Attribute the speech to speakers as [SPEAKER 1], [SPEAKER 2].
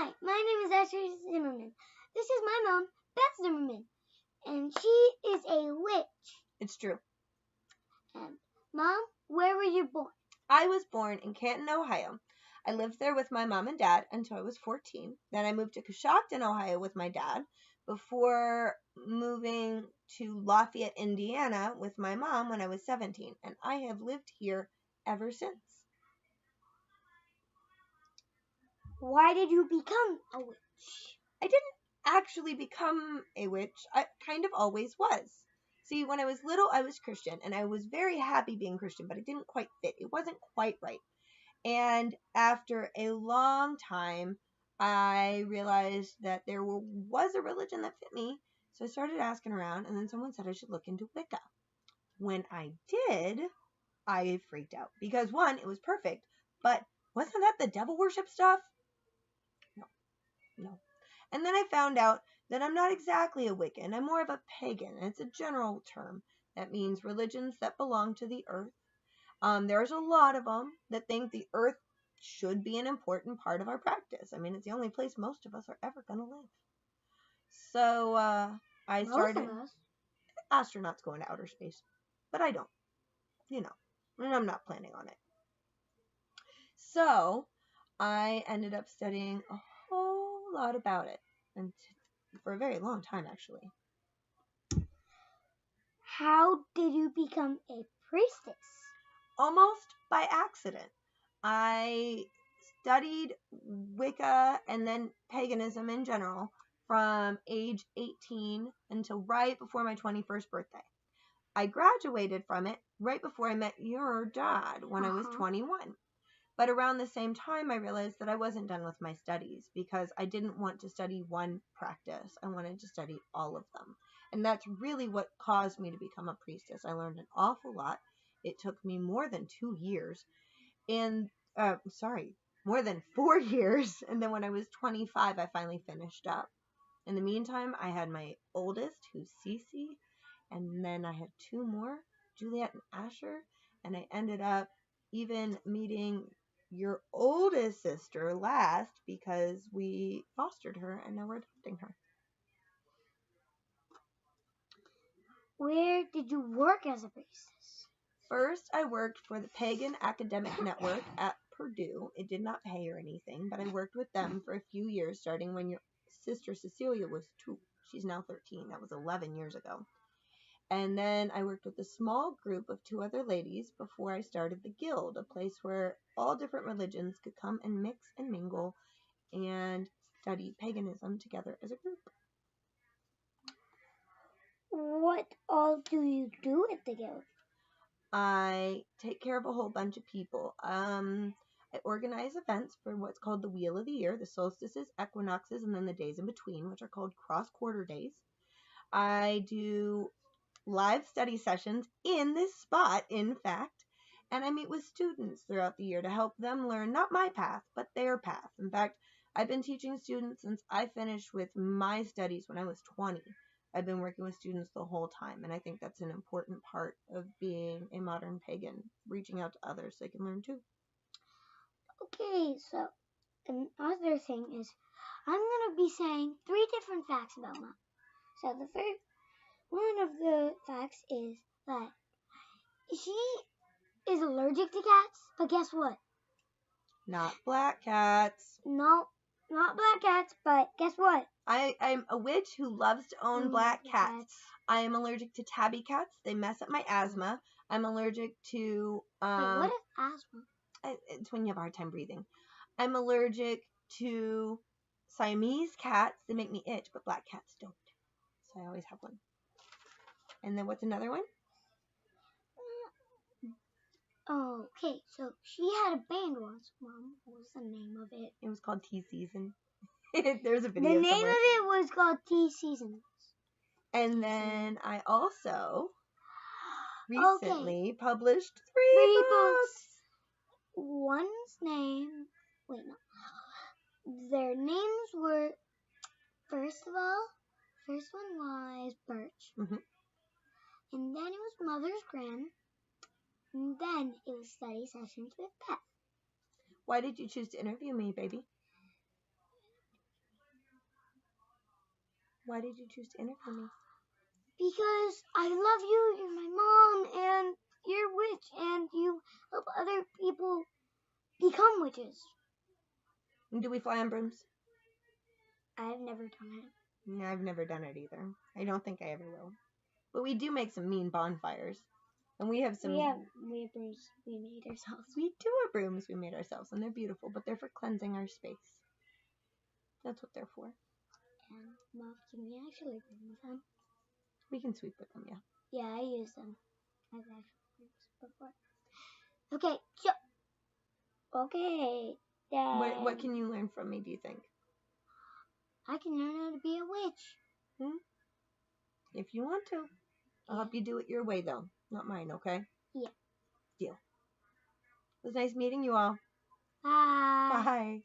[SPEAKER 1] Hi, my name is Asher Zimmerman. This is my mom, Beth Zimmerman, and she is a witch.
[SPEAKER 2] It's true.
[SPEAKER 1] And Mom, where were you born?
[SPEAKER 2] I was born in Canton, Ohio. I lived there with my mom and dad until I was 14. Then I moved to Coshocton, Ohio with my dad before moving to Lafayette, Indiana with my mom when I was 17. And I have lived here ever since.
[SPEAKER 1] Why did you become a witch?
[SPEAKER 2] I didn't actually become a witch. I kind of always was. See, when I was little, I was Christian, and I was very happy being Christian, but it didn't quite fit. It wasn't quite right. And after a long time, I realized that there was a religion that fit me. So I started asking around, and then someone said I should look into Wicca. When I did, I freaked out. Because one, it was perfect, but wasn't that the devil worship stuff? No. And then I found out that I'm not exactly a Wiccan. I'm more of a pagan. And it's a general term. That means religions that belong to the earth. There's a lot of them that think the earth should be an important part of our practice. I mean, it's the only place most of us are ever going to live. So I started.
[SPEAKER 1] Most of us.
[SPEAKER 2] Astronauts go into outer space. But I don't. And I'm not planning on it. So I ended up studying a whole lot about it. And for a very long time, actually.
[SPEAKER 1] How did you become a priestess?
[SPEAKER 2] Almost by accident. I studied Wicca and then paganism in general from age 18 until right before my 21st birthday. I graduated from it right before I met your dad when I was 21. But around the same time, I realized that I wasn't done with my studies because I didn't want to study one practice. I wanted to study all of them. And that's really what caused me to become a priestess. I learned an awful lot. It took me more than 2 years. And, more than 4 years. And then when I was 25, I finally finished up. In the meantime, I had my oldest, who's Cece. And then I had 2 more, Juliet and Asher. And I ended up even meeting your oldest sister last because we fostered her and now we're adopting her.
[SPEAKER 1] Where did you work as a priestess?
[SPEAKER 2] First, I worked for the Pagan Academic Network at Purdue. It did not pay or anything, but I worked with them for a few years, starting when your sister Cecilia was 2. She's now 13. That was 11 years ago. And then I worked with a small group of 2 other ladies before I started the Guild, a place where all different religions could come and mix and mingle and study paganism together as a group.
[SPEAKER 1] What all do you do at the Guild?
[SPEAKER 2] I take care of a whole bunch of people. I organize events for what's called the Wheel of the Year, the solstices, equinoxes, and then the days in between, which are called cross-quarter days. I do live study sessions in this spot, in fact, and I meet with students throughout the year to help them learn not my path, but their path. In fact, I've been teaching students since I finished with my studies when I was 20. I've been working with students the whole time, and I think that's an important part of being a modern pagan, reaching out to others so they can learn too.
[SPEAKER 1] Okay, so another thing is I'm going to be saying 3 different facts about Mom. So the first one of the facts is that she is allergic to cats, but guess what?
[SPEAKER 2] Not black cats.
[SPEAKER 1] No, not black cats, but guess what?
[SPEAKER 2] I'm a witch who loves to own black cats. I am allergic to tabby cats. They mess up my asthma. I'm allergic to...
[SPEAKER 1] Wait, what is asthma?
[SPEAKER 2] It's when you have a hard time breathing. I'm allergic to Siamese cats. They make me itch, but black cats don't. So I always have one. And then what's another one?
[SPEAKER 1] Okay, so she had a band once, Mom. What was the name of it?
[SPEAKER 2] It was called Tea Season. There's a video
[SPEAKER 1] The name
[SPEAKER 2] somewhere.
[SPEAKER 1] of it was called Tea Season.
[SPEAKER 2] And then I also recently published 3 books.
[SPEAKER 1] One's name, their names were, first one was Birch.
[SPEAKER 2] Mm-hmm.
[SPEAKER 1] And then it was Mother's Grand. And then it was Study Sessions with Beth.
[SPEAKER 2] Why did you choose to interview me, baby? Why did you choose to interview me?
[SPEAKER 1] Because I love you, you're my mom, and you're a witch, and you help other people become witches.
[SPEAKER 2] And do we fly on brooms?
[SPEAKER 1] I've never done it.
[SPEAKER 2] No, I've never done it either. I don't think I ever will. But we do make some mean bonfires. And we have some...
[SPEAKER 1] We have brooms we made ourselves.
[SPEAKER 2] We do have brooms we made ourselves, and they're beautiful, but they're for cleansing our space. That's what they're for.
[SPEAKER 1] And Mom, can we actually use them?
[SPEAKER 2] We can sweep with them, yeah.
[SPEAKER 1] Yeah, I use them as actual brooms before. Okay, so... Okay, Dad.
[SPEAKER 2] What can you learn from me, do you think?
[SPEAKER 1] I can learn how to be a witch.
[SPEAKER 2] If you want to. I'll help you do it your way, though. Not mine, okay?
[SPEAKER 1] Yeah.
[SPEAKER 2] Deal. It was nice meeting you all.
[SPEAKER 1] Bye.
[SPEAKER 2] Bye.